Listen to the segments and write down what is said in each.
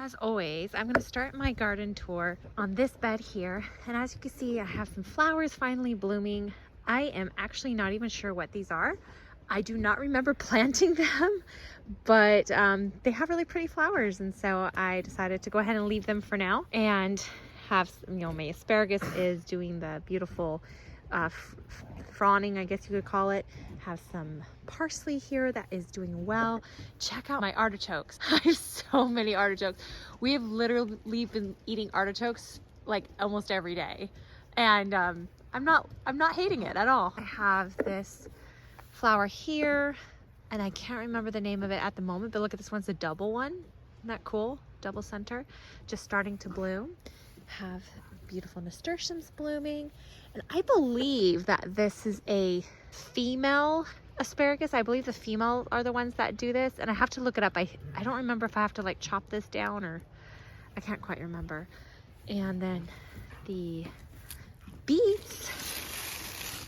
As always, I'm going to start my garden tour on this bed here. And as you can see, I have some flowers finally blooming. I am actually not even sure what these are. I do not remember planting them, but they have really pretty flowers. And so I decided to go ahead and leave them for now and have, my asparagus is doing the beautiful fronting, I guess you could call it. Have some parsley here that is doing well. Check out my artichokes. I have so many artichokes. We have literally been eating artichokes like almost every day, and I'm not hating it at all. I have this flower here, and I can't remember the name of it at the moment, but look at this one's a double one. Isn't that cool? Double center, just starting to bloom. Have beautiful nasturtiums blooming, and I believe that this is a female asparagus. I believe the female are the ones that do this, and I have to look it up. I don't remember if I have to like chop this down, or I can't quite remember. And then the beets,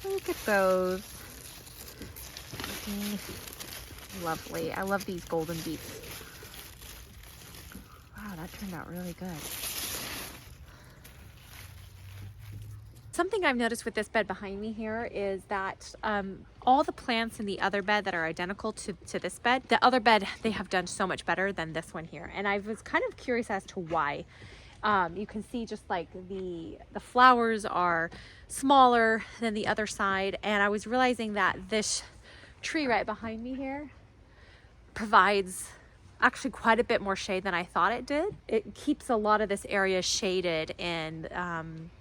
look at those. Lovely. I love these golden beets. Wow, that turned out really good. Something I've noticed with this bed behind me here is that all the plants in the other bed that are identical to this bed, the other bed, they have done so much better than this one here. And I was kind of curious as to why. You can see just like the flowers are smaller than the other side. And I was realizing that this tree right behind me here provides actually quite a bit more shade than I thought it did. It keeps a lot of this area shaded in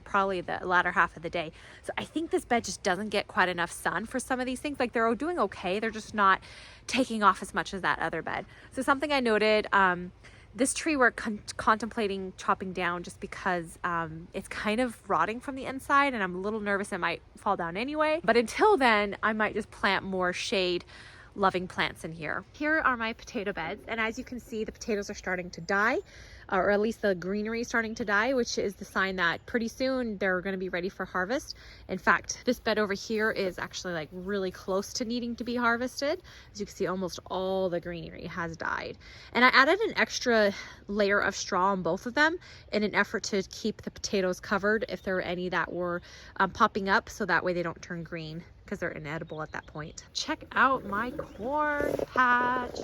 probably the latter half of the day. So I think this bed just doesn't get quite enough sun for some of these things. Like they're doing okay, they're just not taking off as much as that other bed. So something I noted, this tree we're contemplating chopping down just because it's kind of rotting from the inside, and I'm a little nervous it might fall down anyway. But until then, I might just plant more shade loving plants in here. Here are my potato beds, and as you can see, the potatoes are starting to die, or at least the greenery is starting to die, which is the sign that pretty soon they're going to be ready for harvest. In fact, this bed over here is actually like really close to needing to be harvested. As you can see, almost all the greenery has died. And I added an extra layer of straw on both of them in an effort to keep the potatoes covered if there were any that were popping up, so that way they don't turn green, because they're inedible at that point. Check out my corn patch.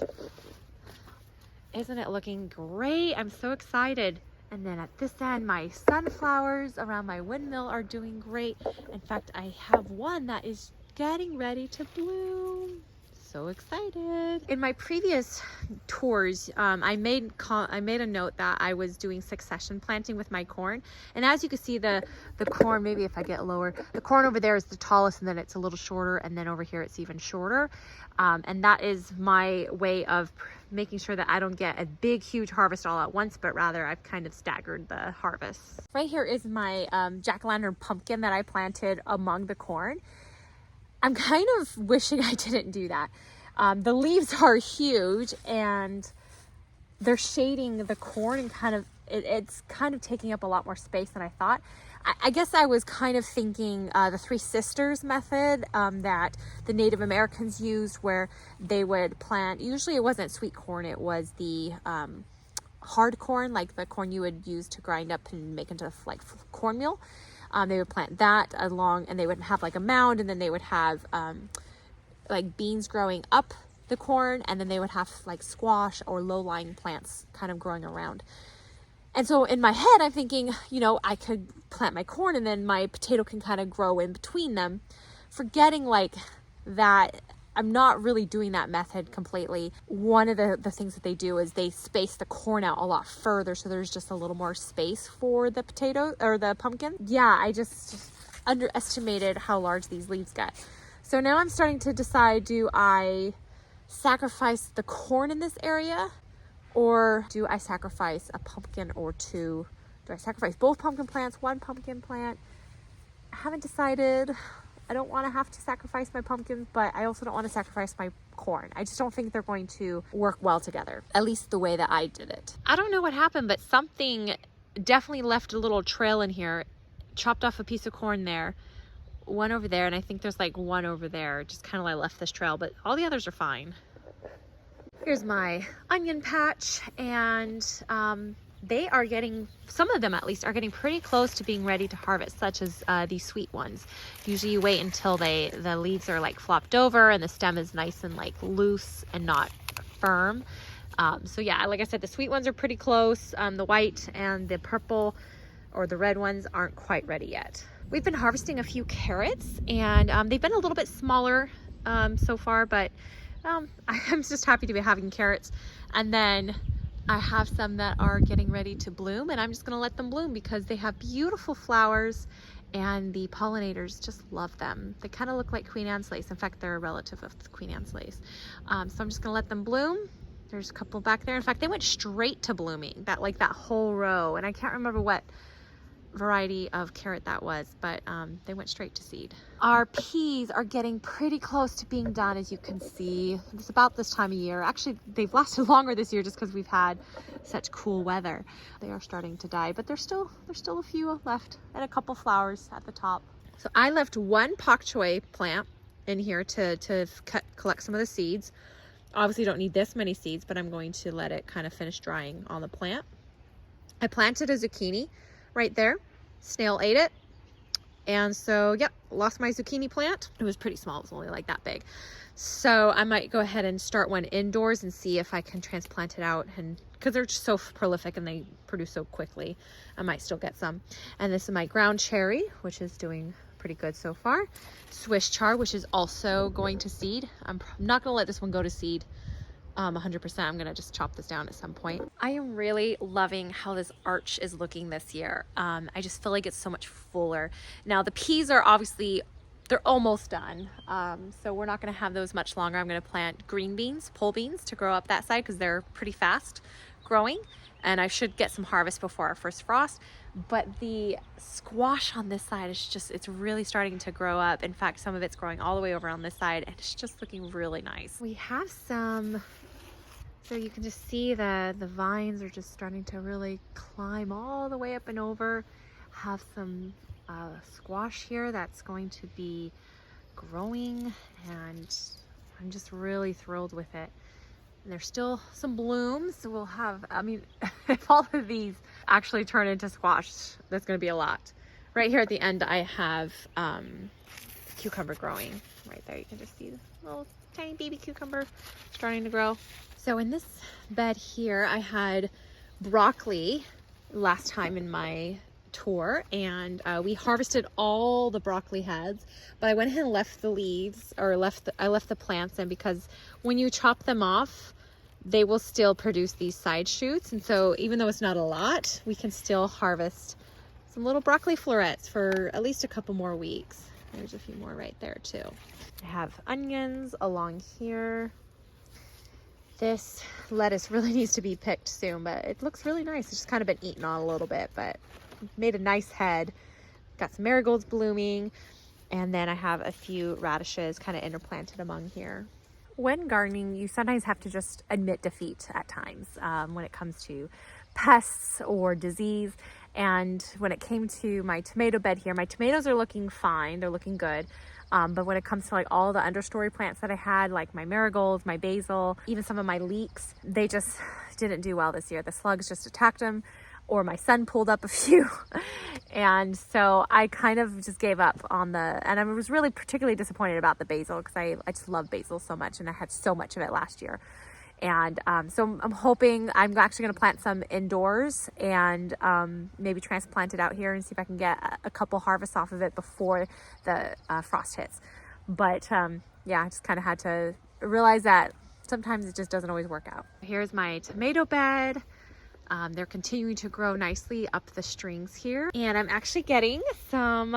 Isn't it looking great? I'm so excited. And then at this end, my sunflowers around my windmill are doing great. In fact, I have one that is getting ready to bloom. So excited. In my previous tours, I made a note that I was doing succession planting with my corn. And as you can see, the corn, maybe if I get lower, the corn over there is the tallest, and then it's a little shorter, and then over here it's even shorter. And that is my way of making sure that I don't get a big, huge harvest all at once, but rather I've kind of staggered the harvests. Right here is my jack-o'-lantern pumpkin that I planted among the corn. I'm kind of wishing I didn't do that. The leaves are huge and they're shading the corn and kind of, it's kind of taking up a lot more space than I thought. I guess I was kind of thinking the Three Sisters method that the Native Americans used, where they would plant, usually it wasn't sweet corn, it was the hard corn, like the corn you would use to grind up and make into like cornmeal. They would plant that along, and they would have like a mound, and then they would have like beans growing up the corn, and then they would have like squash or low-lying plants kind of growing around. And so in my head, I'm thinking, you know, I could plant my corn and then my potato can kind of grow in between them, forgetting like that I'm not really doing that method completely. One of the things that they do is they space the corn out a lot further, so there's just a little more space for the potato or the pumpkin. Yeah, I just underestimated how large these leaves get. So now I'm starting to decide, do I sacrifice the corn in this area, or do I sacrifice a pumpkin or two? Do I sacrifice both pumpkin plants, one pumpkin plant? I haven't decided. I don't want to have to sacrifice my pumpkins, but I also don't want to sacrifice my corn. I just don't think they're going to work well together, at least the way that I did it. I don't know what happened, but something definitely left a little trail in here. Chopped off a piece of corn there, one over there, and I think there's like one over there. Just kind of like left this trail, but all the others are fine. Here's my onion patch, and they are getting, some of them at least, are getting pretty close to being ready to harvest, such as these sweet ones. Usually you wait until the leaves are like flopped over and the stem is nice and like loose and not firm. So yeah, like I said, the sweet ones are pretty close. The white and the purple or the red ones aren't quite ready yet. We've been harvesting a few carrots, and they've been a little bit smaller so far, but I'm just happy to be having carrots. And then I have some that are getting ready to bloom, and I'm just gonna let them bloom because they have beautiful flowers and the pollinators just love them. They kind of look like Queen Anne's lace. In fact, they're a relative of Queen Anne's lace. So I'm just gonna let them bloom. There's a couple back there. In fact, they went straight to blooming, that whole row. And I can't remember what variety of carrot that was, but they went straight to seed. Our peas are getting pretty close to being done, as you can see. It's about this time of year. Actually, they've lasted longer this year just because we've had such cool weather. They are starting to die, but there's still a few left and a couple flowers at the top. So I left one pak choi plant in here to collect some of the seeds. Obviously don't need this many seeds, but I'm going to let it kind of finish drying on the plant. I planted a zucchini right there. Snail ate it. And so, yep, lost my zucchini plant. It was pretty small. It was only like that big. So I might go ahead and start one indoors and see if I can transplant it out. And because they're just so prolific and they produce so quickly, I might still get some. And this is my ground cherry, which is doing pretty good so far. Swiss chard, which is also going to seed. I'm not going to let this one go to seed 100%. I'm gonna just chop this down at some point. I am really loving how this arch is looking this year. I just feel like it's so much fuller. Now the peas are obviously, they're almost done. So we're not gonna have those much longer. I'm gonna plant green beans, pole beans, to grow up that side because they're pretty fast growing. And I should get some harvest before our first frost. But the squash on this side is just, it's really starting to grow up. In fact, some of it's growing all the way over on this side, and it's just looking really nice. We have some, so you can just see the vines are just starting to really climb all the way up and over. Have some squash here that's going to be growing, and I'm just really thrilled with it. And there's still some blooms, so we'll have, I mean, if all of these actually turn into squash, that's gonna be a lot. Right here at the end, I have cucumber growing. Right there, you can just see the little tiny baby cucumber starting to grow. So in this bed here, I had broccoli last time in my tour, and we harvested all the broccoli heads, but I went ahead and left the leaves, or I left the plants in, because when you chop them off, they will still produce these side shoots. And so even though it's not a lot, we can still harvest some little broccoli florets for at least a couple more weeks. There's a few more right there too. I have onions along here. This lettuce really needs to be picked soon, but it looks really nice. It's just kind of been eaten on a little bit, but made a nice head. Got some marigolds blooming, and then I have a few radishes kind of interplanted among here. when gardening, you sometimes have to just admit defeat at times when it comes to pests or disease. And when it came to my tomato bed here, my tomatoes are looking fine. They're looking good. But when it comes to like all the understory plants that I had, like my marigolds, my basil, even some of my leeks, they just didn't do well this year. The slugs just attacked them, or my son pulled up a few. And so I kind of just gave up on and I was really particularly disappointed about the basil because I just love basil so much, and I had so much of it last year. And so I'm hoping I'm actually going to plant some indoors and maybe transplant it out here and see if I can get a couple harvests off of it before the frost hits. But yeah, I just kind of had to realize that sometimes it just doesn't always work out. Here's my tomato bed. They're continuing to grow nicely up the strings here. And I'm actually getting some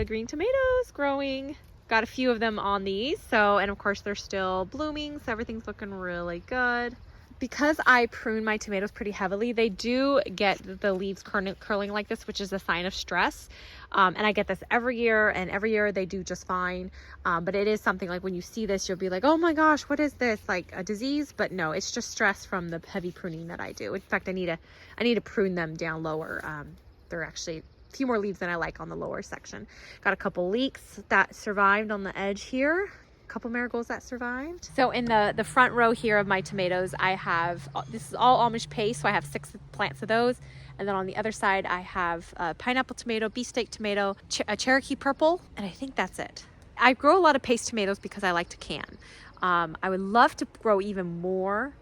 green tomatoes growing. Got a few of them on these, and of course they're still blooming, so everything's looking really good. Because I prune my tomatoes pretty heavily, they do get the leaves curling like this, which is a sign of stress. And I get this every year, and every year they do just fine. But it is something like when you see this, you'll be like, oh my gosh, what is this? Like a disease? But no, it's just stress from the heavy pruning that I do. In fact, I need to prune them down lower. They're actually few more leaves than I like on the lower section. Got a couple leeks that survived on the edge here, a couple marigolds that survived. So in the front row here of my tomatoes, I have, this is all Amish paste, so I have 6 plants of those. And then on the other side, I have a pineapple tomato, beefsteak tomato, a Cherokee purple, and I think that's it. I grow a lot of paste tomatoes because I like to can. I would love to grow even more.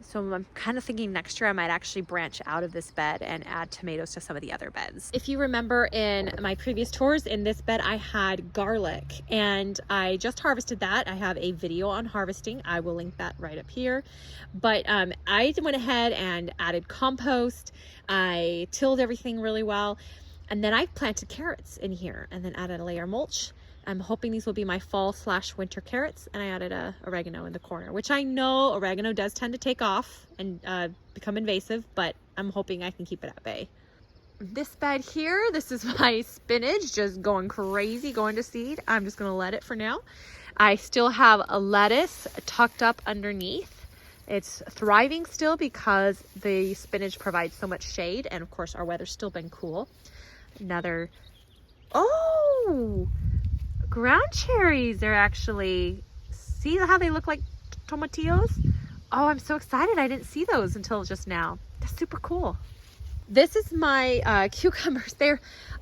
So I'm kind of thinking next year I might actually branch out of this bed and add tomatoes to some of the other beds. If you remember in my previous tours, in this bed I had garlic, and I just harvested that. I have a video on harvesting. I will link that right up here. But I went ahead and added compost. I tilled everything really well. And then I planted carrots in here and then added a layer of mulch. I'm hoping these will be my fall/winter carrots, and I added oregano in the corner, which I know oregano does tend to take off and become invasive, but I'm hoping I can keep it at bay. This bed here, this is my spinach just going crazy, going to seed. I'm just going to let it for now. I still have a lettuce tucked up underneath. It's thriving still because the spinach provides so much shade, and of course our weather's still been cool. Ground cherries are actually, see how they look like tomatillos? Oh, I'm so excited. I didn't see those until just now. That's super cool. This is my cucumbers.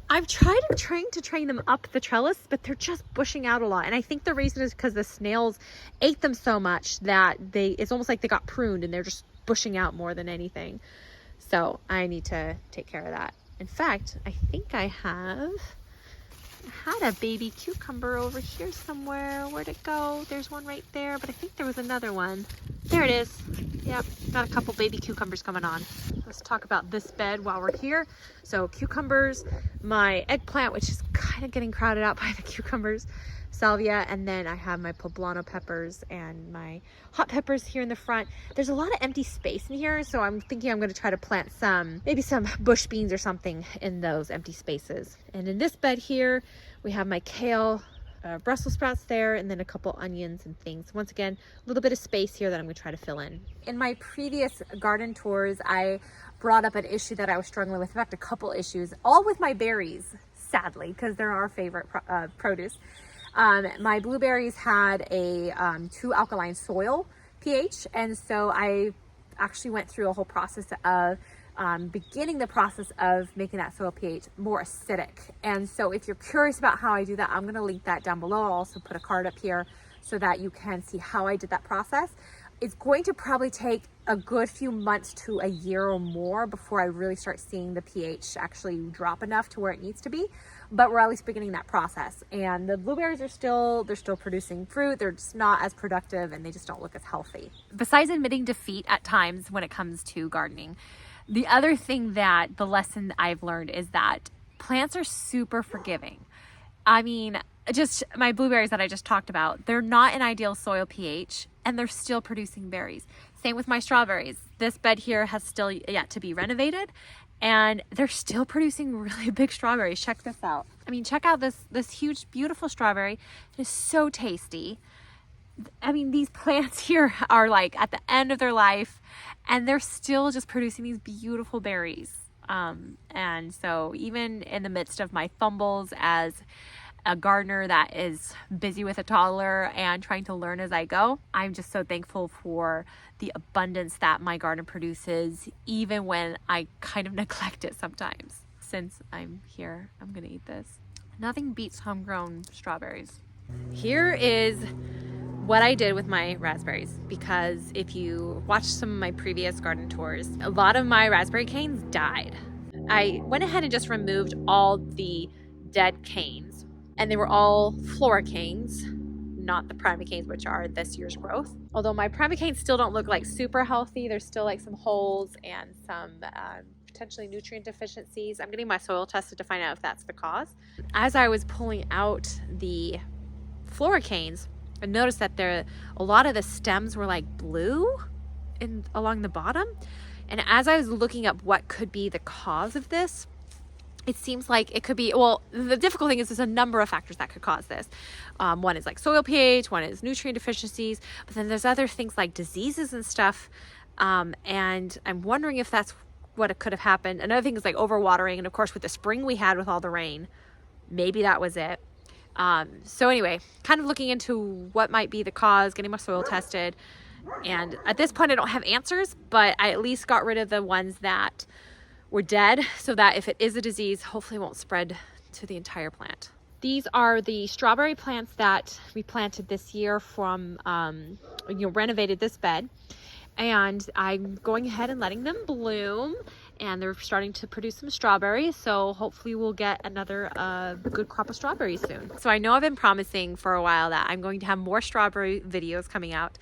I've tried to train them up the trellis, but they're just bushing out a lot. And I think the reason is because the snails ate them so much that it's almost like they got pruned and they're just bushing out more than anything. So I need to take care of that. In fact, I think I had a baby cucumber over here somewhere. Where'd it go? There's one right there, but I think there was another one. There it is. Yep, got a couple baby cucumbers coming on. Let's talk about this bed while we're here. So cucumbers, my eggplant, which is kind of getting crowded out by the cucumbers, salvia, and then I have my poblano peppers and my hot peppers here in the front. There's a lot of empty space in here, so I'm thinking I'm going to try to plant maybe some bush beans or something in those empty spaces. And in this bed here, we have my kale, Brussels sprouts there, and then a couple onions and things. Once again, a little bit of space here that I'm going to try to fill in. In my previous garden tours, I brought up an issue that I was struggling with. In fact, a couple issues, all with my berries, sadly, because they're our favorite produce. My blueberries had a too alkaline soil pH, and so I actually went through a whole process of beginning the process of making that soil pH more acidic. And so if you're curious about how I do that, I'm going to link that down below. I'll also put a card up here so that you can see how I did that process. It's going to probably take a good few months to a year or more before I really start seeing the pH actually drop enough to where it needs to be. But we're at least beginning that process. And the blueberries are still producing fruit. They're just not as productive and they just don't look as healthy. Besides admitting defeat at times when it comes to gardening, the other thing that the lesson I've learned is that plants are super forgiving. I mean, just my blueberries that I just talked about, they're not an ideal soil pH and they're still producing berries. Same with my strawberries. This bed here has still yet to be renovated and they're still producing really big strawberries. Check this out. I mean, check out this huge, beautiful strawberry. It is so tasty. I mean, these plants here are like at the end of their life and they're still just producing these beautiful berries. And so even in the midst of my fumbles as a gardener that is busy with a toddler and trying to learn as I go, I'm just so thankful for the abundance that my garden produces, even when I kind of neglect it sometimes. Since I'm here, I'm gonna eat this. Nothing beats homegrown strawberries. Here is what I did with my raspberries, because if you watch some of my previous garden tours, a lot of my raspberry canes died. I went ahead and just removed all the dead canes, and they were all flora canes, not the primicanes, which are this year's growth. Although my primicanes still don't look like super healthy. There's still like some holes and some potentially nutrient deficiencies. I'm getting my soil tested to find out if that's the cause. As I was pulling out the flora canes, I noticed that a lot of the stems were like blue along the bottom. And as I was looking up what could be the cause of this, it seems like it could be, well, the difficult thing is there's a number of factors that could cause this. One is like soil pH, one is nutrient deficiencies, but then there's other things like diseases and stuff. And I'm wondering if that's what it could have happened. Another thing is like overwatering. And of course, with the spring we had with all the rain, maybe that was it. So anyway, kind of looking into what might be the cause, getting my soil tested. And at this point I don't have answers, but I at least got rid of the ones that were dead so that if it is a disease, hopefully it won't spread to the entire plant. These are the strawberry plants that we planted this year from, renovated this bed. And I'm going ahead and letting them bloom, and they're starting to produce some strawberries. So hopefully we'll get another good crop of strawberries soon. So I know I've been promising for a while that I'm going to have more strawberry videos coming out.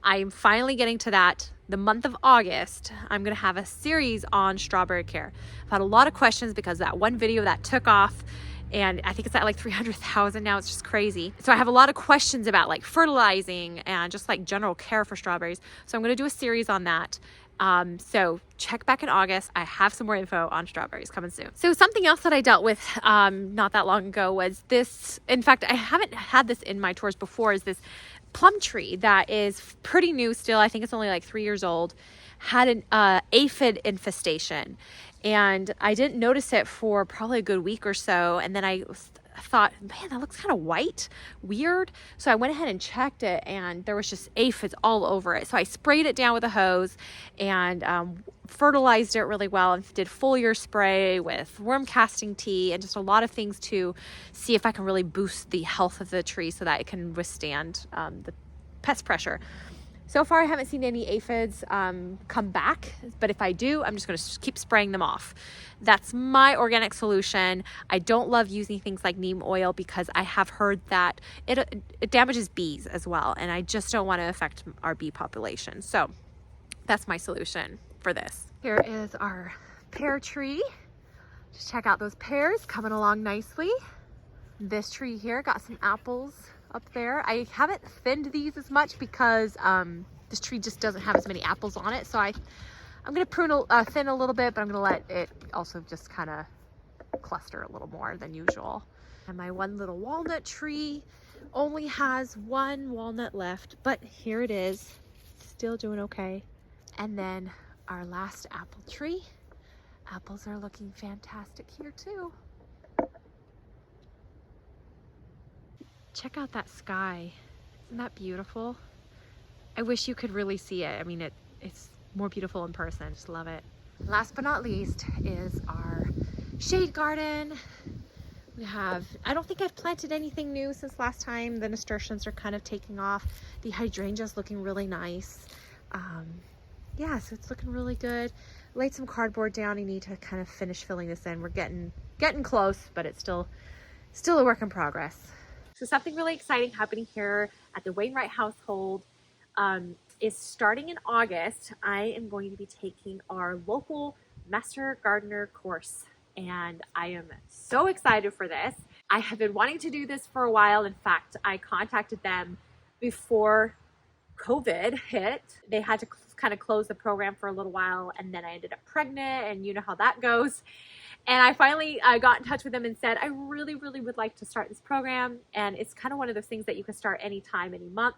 I'm finally getting to that. The month of August, I'm going to have a series on strawberry care. I've had a lot of questions because that one video that took off, and I think it's at like 300,000 now. It's just crazy. So I have a lot of questions about like fertilizing and just like general care for strawberries. So I'm going to do a series on that. So check back in August. I have some more info on strawberries coming soon. So something else that I dealt with not that long ago was this. In fact, I haven't had this in my tours before, is this plum tree that is pretty new still. I think it's only like 3 years old. Had an aphid infestation. And I didn't notice it for probably a good week or so. And then I thought, man, that looks kind of white, weird. So I went ahead and checked it, and there was just aphids all over it. So I sprayed it down with a hose and fertilized it really well, and did foliar spray with worm casting tea and just a lot of things to see if I can really boost the health of the tree so that it can withstand the pest pressure. So far, I haven't seen any aphids come back, but if I do, I'm just going to keep spraying them off. That's my organic solution. I don't love using things like neem oil because I have heard that it damages bees as well, and I just don't want to affect our bee population. So that's my solution for this. Here is our pear tree. Just check out those pears coming along nicely. This tree here got some apples up there. I haven't thinned these as much because this tree just doesn't have as many apples on it. So I'm going to thin a little bit, but I'm going to let it also just kind of cluster a little more than usual. And my one little walnut tree only has one walnut left, but here it is, still doing okay. And then our last apple tree. Apples are looking fantastic here too. Check out that sky. Isn't that beautiful? I wish you could really see it. I mean, it's more beautiful in person. I just love it. Last but not least is our shade garden. We have, I don't think I've planted anything new since last time. The nasturtiums are kind of taking off. The hydrangea's looking really nice. Yeah, so it's looking really good. Laid some cardboard down. I need to kind of finish filling this in. We're getting close, but it's still a work in progress. So something really exciting happening here at the Wainwright household is starting in August. I am going to be taking our local Master Gardener course, and I am so excited for this. I have been wanting to do this for a while. In fact, I contacted them before COVID hit. They had to kind of close the program for a little while, and then I ended up pregnant, and you know how that goes. And I finally got in touch with them and said, I really, really would like to start this program. And it's kind of one of those things that you can start anytime, any month.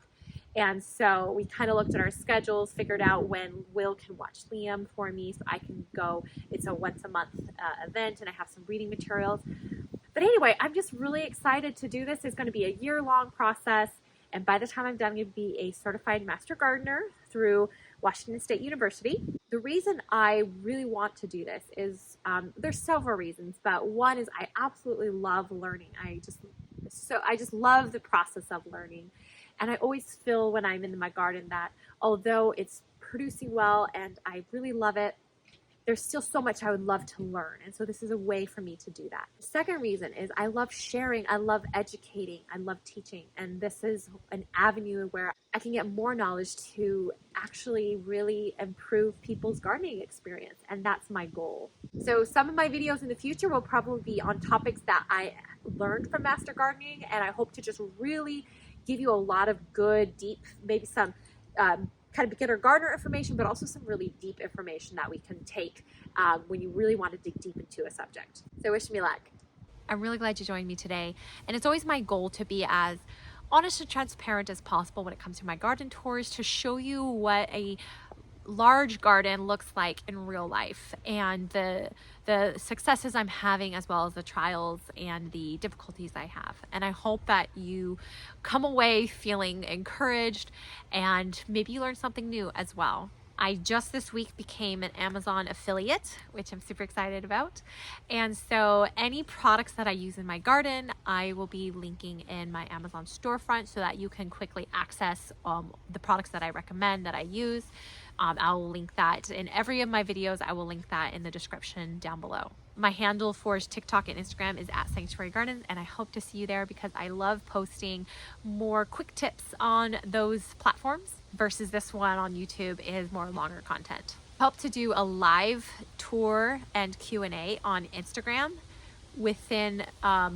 And so we kind of looked at our schedules, figured out when Will can watch Liam for me so I can go. It's a once a month event, and I have some reading materials. But anyway, I'm just really excited to do this. It's going to be a year-long process. And by the time I'm done, I'm going to be a certified master gardener through Washington State University. The reason I really want to do this is there's several reasons, but one is I absolutely love learning. I just love the process of learning. And I always feel when I'm in my garden that although it's producing well and I really love it, there's still so much I would love to learn. And so this is a way for me to do that. The second reason is I love sharing, I love educating, I love teaching. And this is an avenue where I can get more knowledge to actually really improve people's gardening experience. And that's my goal. So some of my videos in the future will probably be on topics that I learned from master gardening. And I hope to just really give you a lot of good, deep, maybe some kind of beginner gardener information, but also some really deep information that we can take when you really want to dig deep into a subject. So wish me luck. I'm really glad you joined me today. And it's always my goal to be as honest and transparent as possible when it comes to my garden tours, to show you what a large garden looks like in real life and the successes I'm having, as well as the trials and the difficulties I have. And I hope that you come away feeling encouraged and maybe you learn something new as well. I just this week became an Amazon affiliate, which I'm super excited about. And so any products that I use in my garden, I will be linking in my Amazon storefront so that you can quickly access the products that I recommend, that I use. I'll link that in every of my videos. I will link that in the description down below. My handle for TikTok and Instagram is @SanctuaryGardens, and I hope to see you there because I love posting more quick tips on those platforms versus this one on YouTube is more longer content. I hope to do a live tour and Q&A on Instagram within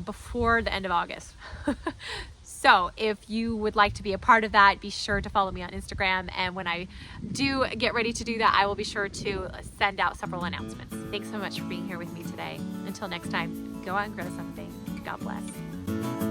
before the end of August. So if you would like to be a part of that, be sure to follow me on Instagram. And when I do get ready to do that, I will be sure to send out several announcements. Thanks so much for being here with me today. Until next time, go out and grow something. God bless.